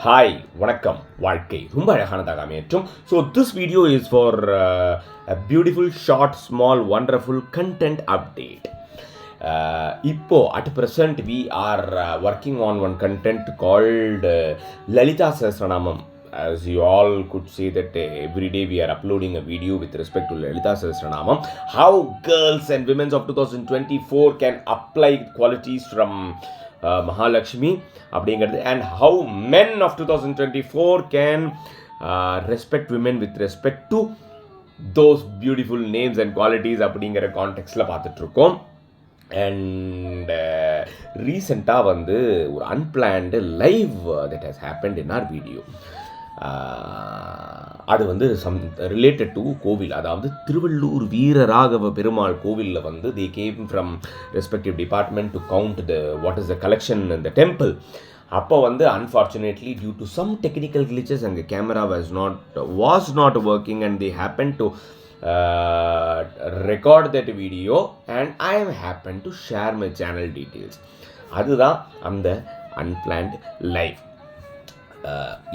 Hi வணக்கம் வாழ்க்கை ரொம்ப அழகானதாக அமையற்றும். So this video is for a beautiful short small wonderful content update. இப்போ at present we are working on one content called Lalita Sahasranamam. As you all could see that every day we are uploading a video with respect to Lalita Sahasranamam. How girls and women of 2024 can apply qualities from Mahalakshmi அப்படிங்கிறது, and how men of 2024 can respect women with respect to those beautiful names and qualities அப்படிங்கிற கான்டெக்ஸ்டில் பார்த்துட்ருக்கோம். And ரீசெண்டாக ஒரு unplanned live that has happened in our video. அது related to கோவில், அதாவது திருவள்ளூர் வீரராகவ பெருமாள் கோவிலில் they came from respective department to count what is the collection in the temple. அப்போ unfortunately due to some technical glitches and the camera was not working and they happened to record that video and I am happened to share my channel details. அதுதான் அந்த unplanned live.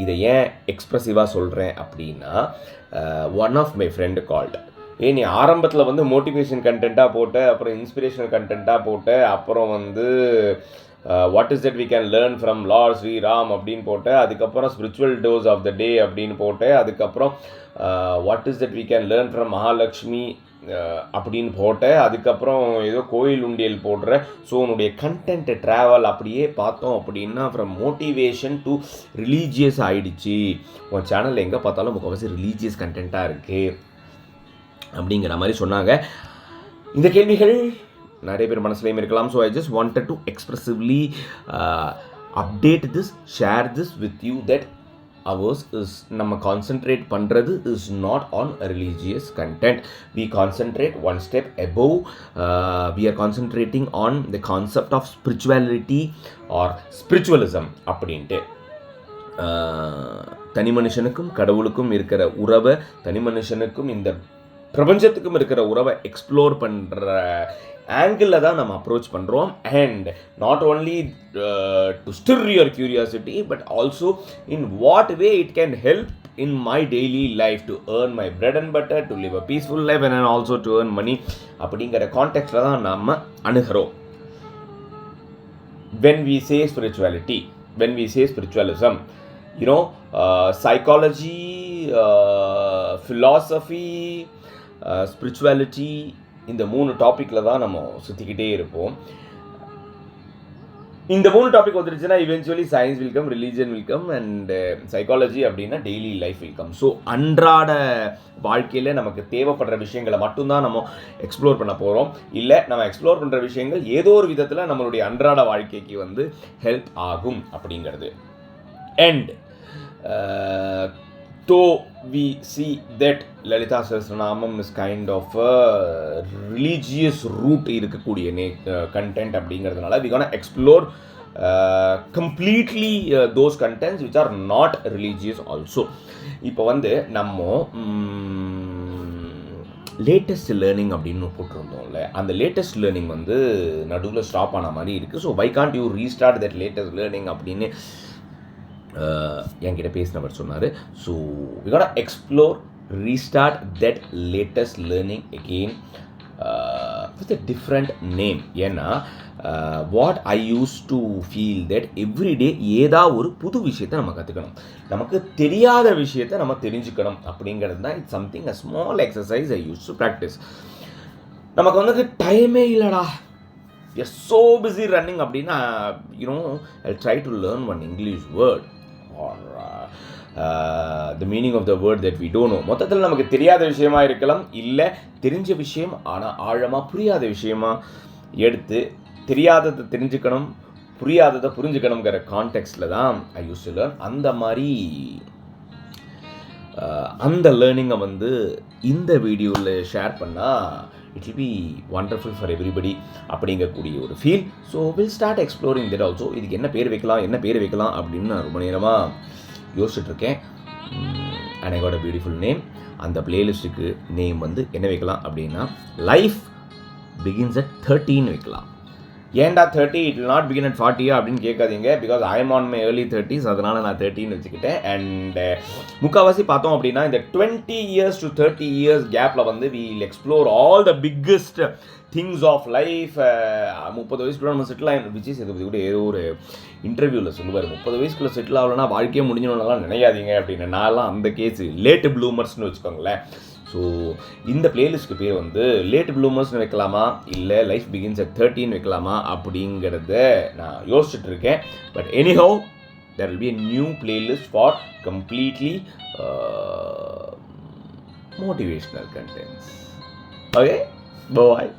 இதை ஏன் எக்ஸ்ப்ரெசிவாக சொல்கிறேன் அப்படின்னா, one of my friend called, நீ ஆரம்பத்தில் motivation கண்டென்ட்டாக போட்ட, அப்புறம் இன்ஸ்பிரேஷனல் கண்டென்ட்டாக போட்ட, அப்புறம் what is that we can learn from lord Shriram அப்படின்னு போட்ட, அதுக்கப்புறம் spiritual dose of the day அப்படின்னு போட்ட, அதுக்கப்புறம் what is that we can learn from Mahalakshmi அப்படின்னு போட்ட, அதுக்கப்புறம் ஏதோ கோயில் உண்டியல் போடுற. ஸோ உன்னுடைய கண்டென்ட் ட்ராவல் அப்படியே பார்த்தோம் அப்படின்னா ஃப்ரம் மோட்டிவேஷன் டு ரிலீஜியஸ் ஆகிடுச்சு. உன் சேனலில் எங்கே பார்த்தாலும் முக்கால்வாசி ரிலீஜியஸ் கண்டென்ட்டாக இருக்குது அப்படிங்கிற மாதிரி சொன்னாங்க. இந்த கேள்விகள் நிறைய பேர் மனசுலேயும் இருக்கலாம். So I just wanted to expressively update this, share this with you that ours is நம்ம கான்சென்ட்ரேட் பண்ணுறது is not on religious content. We concentrate one step above. We are concentrating on the concept of spirituality or spiritualism அப்படின்ட்டு. தனி மனுஷனுக்கும் கடவுளுக்கும் இருக்கிற உறவை, தனி மனுஷனுக்கும் இந்த பிரபஞ்சத்துக்கும் இருக்கிற உறவை எக்ஸ்ப்ளோர் பண்ணுற ஆங்கிளில் தான் நம்ம அப்ரோச் பண்ணுறோம். And not only to stir your curiosity but also in what way it can help in my daily life to earn my bread and butter, to live a peaceful life and also to earn money அப்படிங்கிற கான்டெக்ட்டில் தான் நம்ம அணுகிறோம். when we say spirituality, when we say spiritualism, you know, psychology, philosophy, spirituality, இந்த 3 டாப்பிக்கில் தான் நம்ம சுற்றிக்கிட்டே இருப்போம். இந்த 3 டாபிக் வந்துருச்சுன்னா eventually science will come, religion will come and psychology அப்படின்னா daily life will come. So அன்றாட வாழ்க்கையில் நமக்கு தேவைப்படுற விஷயங்களை மட்டும்தான் நம்ம எக்ஸ்ப்ளோர் பண்ண போகிறோம். இல்லை நம்ம எக்ஸ்ப்ளோர் பண்ணுற விஷயங்கள் ஏதோ ஒரு விதத்தில் நம்மளுடைய அன்றாட வாழ்க்கைக்கு ஹெல்ப் ஆகும் அப்படிங்கிறது. And though we see that Lalita Sahasranamam is kind of a religious root இருக்கக்கூடிய content அப்படிங்கிறதுனால we gonna explore completely those contents which are not religious also. இப்போ நம்ம லேட்டஸ்ட் லேர்னிங் அப்படின்னு போட்டிருந்தோம்ல, அந்த லேட்டஸ்ட் லேர்னிங் நடுவில் ஸ்டாப் ஆன மாதிரி இருக்குது. So why can't you restart that latest learning அப்படின்னு என்கிட்ட பேசினவர் சொன்னார். So we gotta explore, restart that latest learning again with a different name. ஏன்னா what I used to feel that every day ஏதாவது ஒரு புது விஷயத்தை நம்ம கற்றுக்கணும், நமக்கு தெரியாத விஷயத்தை நம்ம தெரிஞ்சுக்கணும் அப்படிங்கிறது தான். It's something a small exercise I use to practice. நமக்கு டைமே இல்லைடா, we are so busy running அப்படின்னா, you know, I'll try to learn one English word or the meaning of the word that we don't know. மொத்தத்தில் நமக்கு தெரியாத விஷயமா இருக்கலாம், இல்லை தெரிஞ்ச விஷயம் ஆனால் ஆழமாக புரியாத விஷயமா எடுத்து தெரியாததை தெரிஞ்சுக்கணும், புரியாததை புரிஞ்சுக்கணுங்கிற கான்டெக்ஸ்டில் தான் ஐ யூஸ் டு லேர்ன். அந்த மாதிரி அந்த லேர்னிங்கை இந்த வீடியோவில் ஷேர் பண்ணால் it will be wonderful for everybody அப்படிங்கக்கூடிய ஒரு feel. So will start exploring that also. இதுக்கு என்ன பேர் வைக்கலாம் அப்படின்னு நான் ரொம்ப நேரமாக யோசிச்சுட்ருக்கேன். And I got a beautiful name. அந்த பிளேலிஸ்ட்டுக்கு நேம் என்ன வைக்கலாம் அப்படின்னா லைஃப் பிகின்ஸ் அட் 13 வைக்கலாம். ஏன்டா 30 it will not begin at 40 அப்படின்னு கேட்காதீங்க, because I am on my early 30s, அதனால் நான் 30ன்னு வச்சுக்கிட்டேன். அண்ட் முக்கால்வாசி பார்த்தோம் அப்படின்னா இந்த 20 years to 30 years கேப்பில் வந்து we will explore all the biggest things of life. 30 வயசுக்குள்ள நம்ம செட்டில் ஆகணும். விஜய் சேதுபதி கூட ஏதோ ஒரு இன்டர்வியூவில் சொல்லுவார், 30 வயசுக்குள்ளே செட்டில் ஆகலைன்னா வாழ்க்கையே முடிஞ்சணும்லாம் நினைக்காதீங்க அப்படின்னு. நான்லாம் அந்த கேஸு லேட்டு ப்ளூமர்ஸ்னு வச்சுக்கோங்களேன். ஸோ இந்த பிளேலிஸ்ட்டுக்கு பேர் வந்து லேட் ப்ளூமர்ஸ்னு வைக்கலாமா இல்லை லைஃப் பிகின்ஸ் அட் 30 வைக்கலாமா அப்படிங்கிறத நான் யோசிச்சுட்டு இருக்கேன். But anyhow there will be a new playlist for completely motivational contents. Okay, bye.